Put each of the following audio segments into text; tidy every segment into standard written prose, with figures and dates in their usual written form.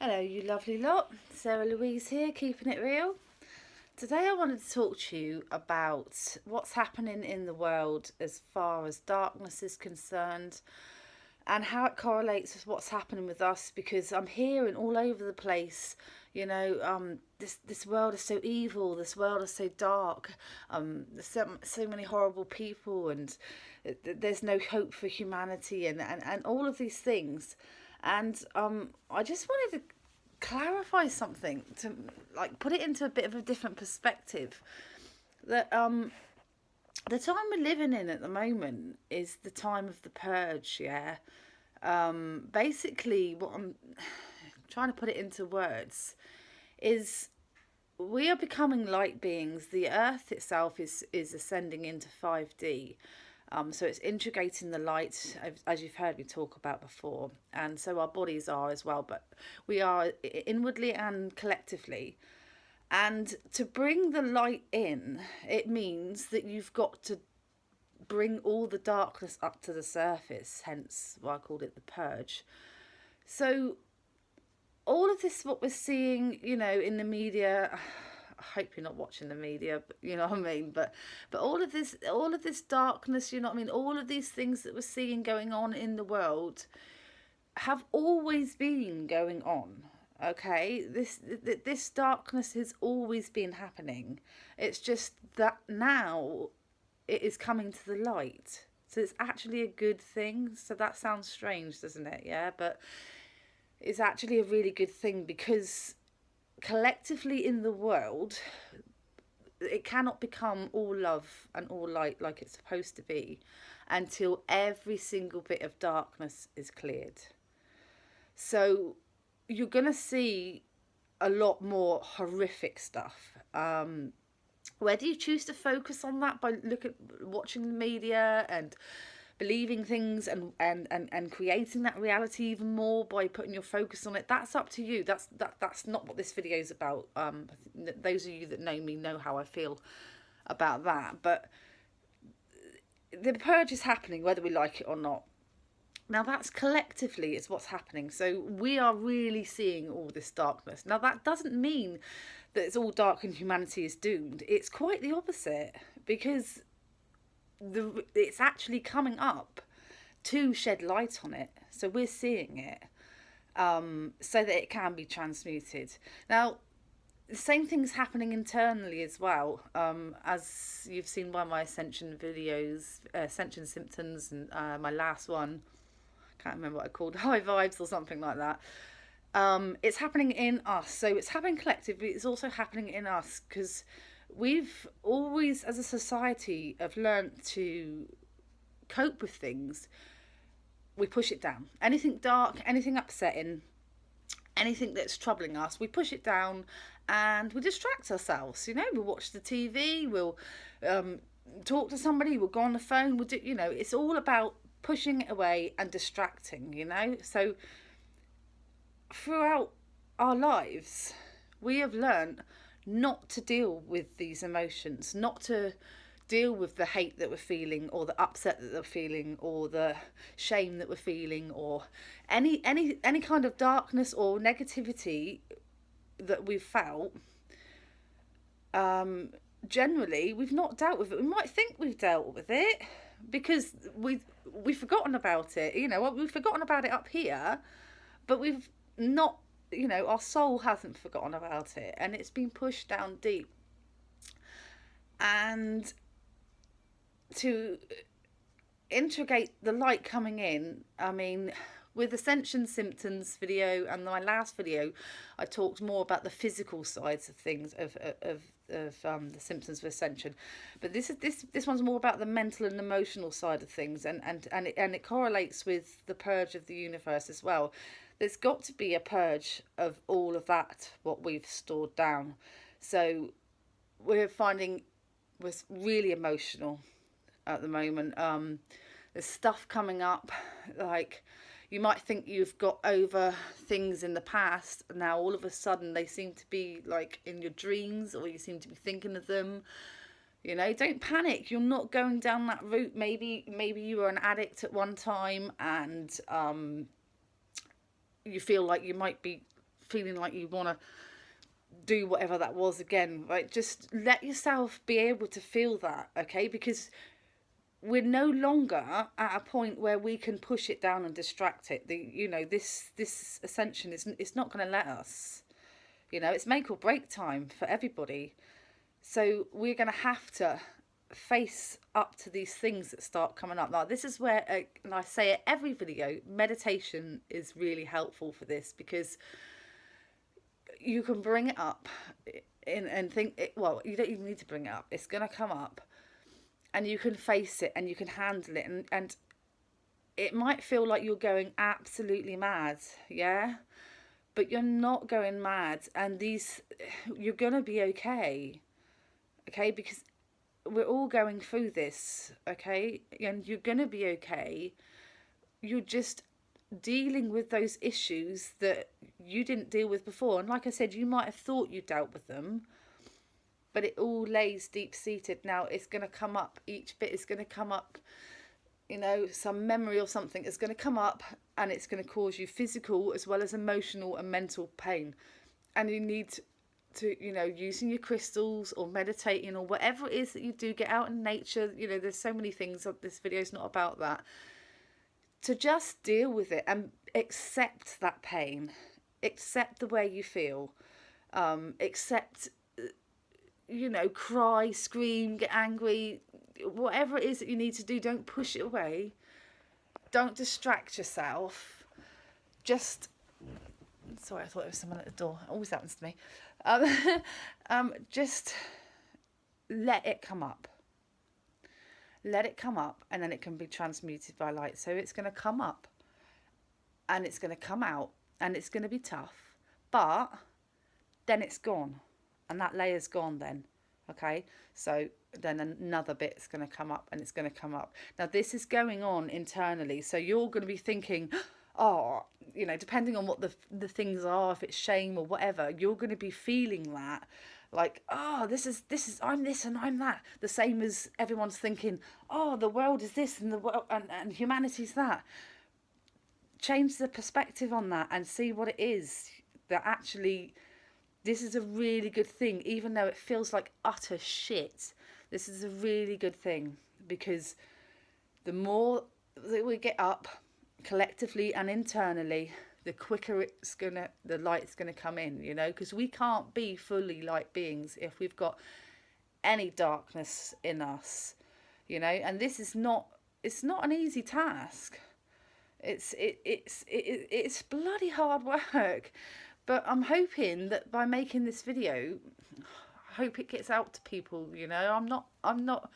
Hello, you lovely lot. Sarah Louise here, keeping it real. Today, I wanted to talk to you about what's happening in the world as far as darkness is concerned and how it correlates with what's happening with us, because I'm hearing all over the place, this world is so evil, this world is so dark, there's so many horrible people, and there's no hope for humanity, and all of these things. And I just wanted to clarify something to put it into a bit of a different perspective. That the time we're living in at the moment is the time of the purge. Yeah. Basically, what I'm trying to put it into words is we are becoming light beings. The earth itself is ascending into 5D. So it's integrating the light, as you've heard me talk about before, and so our bodies are as well, but we are inwardly and collectively. And to bring the light in, it means that you've got to bring all the darkness up to the surface, hence why I called it the purge. So all of this, what we're seeing, in the media, I hope you're not watching the media, but you know what I mean. But all of this darkness, you know what I mean. All of these things that we're seeing going on in the world have always been going on. Okay, this darkness has always been happening. It's just that now it is coming to the light. So it's actually a good thing. So that sounds strange, doesn't it? Yeah, but it's actually a really good thing, because collectively in the world, it cannot become all love and all light like it's supposed to be until every single bit of darkness is cleared. So you're going to see a lot more horrific stuff. Whether you choose to focus on that by watching the media and believing things and creating that reality even more by putting your focus on it, that's up to you. That's not what this video is about. Those of you that know me know how I feel about that. But the purge is happening whether we like it or not. Now that's collectively is what's happening. So we are really seeing all this darkness. Now that doesn't mean that it's all dark and humanity is doomed. It's quite the opposite, because it's actually coming up to shed light on it. So we're seeing it, so that it can be transmuted. Now, the same thing's happening internally as well, as you've seen by my Ascension videos, Ascension Symptoms, and my last one, can't remember what I called, High Vibes or something like that. It's happening in us. So it's happening collectively. It's also happening in us, because we've always, as a society, have learnt to cope with things. We push it down. Anything dark, anything upsetting, anything that's troubling us, we push it down and we distract ourselves. We'll watch the TV, we'll talk to somebody, we'll go on the phone, we'll do, it's all about pushing it away and distracting, So throughout our lives, we have learnt not to deal with these emotions, not to deal with the hate that we're feeling, or the upset that we're feeling, or the shame that we're feeling, or any kind of darkness or negativity that we've felt. Generally, we've not dealt with it. We might think we've dealt with it because we've forgotten about it. We've forgotten about it up here, but we've not. Our soul hasn't forgotten about it, and it's been pushed down deep. And to integrate the light coming in, I mean, with Ascension Symptoms video and my last video, I talked more about the physical sides of things, of the symptoms of Ascension. But this one's more about the mental and emotional side of things, and it correlates with the purge of the universe as well. There's got to be a purge of all of that, what we've stored down. So we're finding we're really emotional at the moment. There's stuff coming up, like you might think you've got over things in the past. Now all of a sudden they seem to be like in your dreams, or you seem to be thinking of them. Don't panic. You're not going down that route. Maybe you were an addict at one time, and you feel like you might be feeling like you want to do whatever that was again, right? Just let yourself be able to feel that, okay? Because we're no longer at a point where we can push it down and distract it. This ascension is, it's not going to let us. It's make or break time for everybody. So we're going to have to face up to these things that start coming up. Now, this is where, and I say it every video, meditation is really helpful for this, because you can bring it up and think, well, you don't even need to bring it up. It's going to come up, and you can face it and you can handle it. And it might feel like you're going absolutely mad, yeah? But you're not going mad, and you're going to be okay, because we're all going through this, okay? And you're going to be okay. You're just dealing with those issues that you didn't deal with before. And like I said, you might have thought you dealt with them, but it all lays deep-seated. Now, it's going to come up. Each bit is going to come up. Some memory or something is going to come up, and it's going to cause you physical as well as emotional and mental pain. And you need to, using your crystals or meditating or whatever it is that you do, get out in nature. There's so many things. This video is not about that. To just deal with it and accept that pain. Accept the way you feel. Accept, cry, scream, get angry. Whatever it is that you need to do, don't push it away. Don't distract yourself. Just, sorry, I thought there was someone at the door. It always happens to me. Just let it come up. Let it come up, and then it can be transmuted by light. So it's going to come up, and it's going to come out, and it's going to be tough, but then it's gone, and that layer's gone then. Okay, so then another bit's going to come up, and it's going to come up. Now, this is going on internally, so you're going to be thinking, oh, depending on what the things are, if it's shame or whatever, you're going to be feeling that, like, oh, this is I'm this and I'm that. The same as everyone's thinking, oh, the world is this and the world and humanity's that. Change the perspective on that and see what it is. That actually, this is a really good thing, even though it feels like utter shit. This is a really good thing, because the more that we get up collectively and internally, the quicker the light's gonna come in, because we can't be fully light beings if we've got any darkness in us, and this is not, it's not an easy task. It's bloody hard work. But I'm hoping that by making this video, I hope it gets out to people, I'm not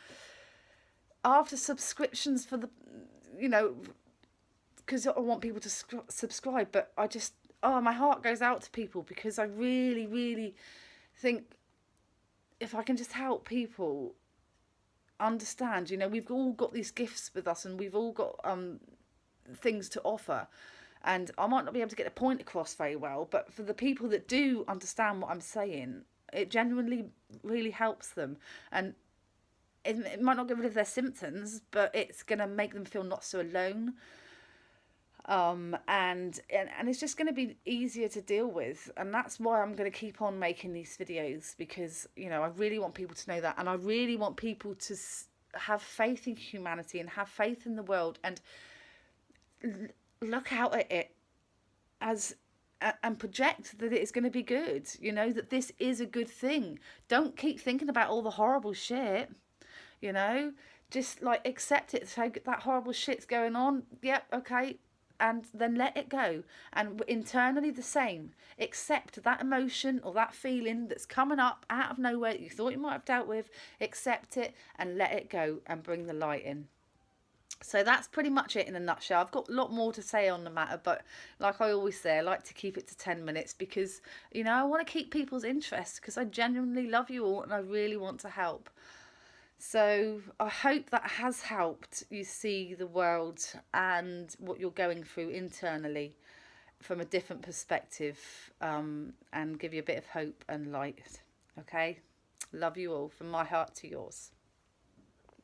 after subscriptions for the, because I want people to subscribe, but I just, my heart goes out to people, because I really, really think if I can just help people understand, we've all got these gifts with us, and we've all got things to offer. And I might not be able to get the point across very well, but for the people that do understand what I'm saying, it genuinely really helps them. And it might not get rid of their symptoms, but it's going to make them feel not so alone. And it's just going to be easier to deal with. And that's why I'm going to keep on making these videos, because, I really want people to know that. And I really want people to have faith in humanity and have faith in the world, and look out at it and project that it's going to be good, that this is a good thing. Don't keep thinking about all the horrible shit, just like accept it. So that horrible shit's going on. Yep. Okay. And then let it go. And internally the same. Accept that emotion or that feeling that's coming up out of nowhere that you thought you might have dealt with. Accept it and let it go, and bring the light in. So that's pretty much it in a nutshell. I've got a lot more to say on the matter, but like I always say, I like to keep it to 10 minutes because, I want to keep people's interest, because I genuinely love you all and I really want to help. So I hope that has helped you see the world and what you're going through internally from a different perspective, and give you a bit of hope and light. Okay? Love you all from my heart to yours.